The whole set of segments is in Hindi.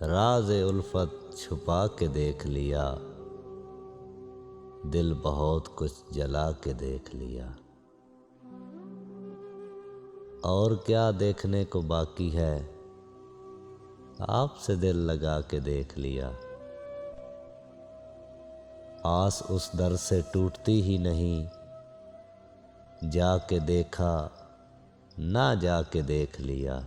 राज़ उल्फत छुपा के देख लिया, दिल बहुत कुछ जला के देख लिया। और क्या देखने को बाकी है, आपसे दिल लगा के देख लिया। आस उस दर से टूटती ही नहीं, जाके देखा ना जाके देख लिया।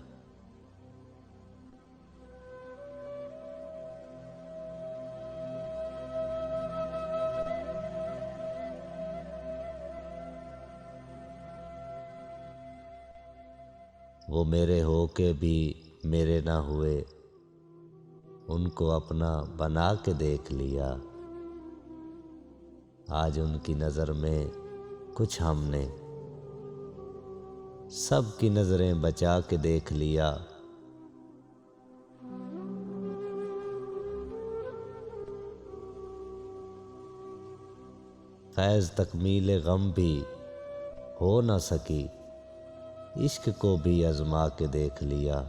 वो मेरे हो के भी मेरे ना हुए, उनको अपना बना के देख लिया। आज उनकी नज़र में कुछ हमने सबकी नज़रें बचा के देख लिया। फैज़ तकमील गम भी हो न सकी, इश्क को भी आज़मा के देख लिया।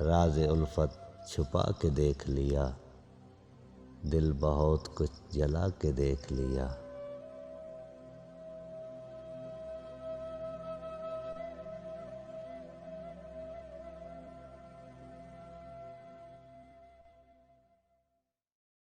राज़ उल्फत छुपा के देख लिया, दिल बहुत कुछ जला के देख लिया।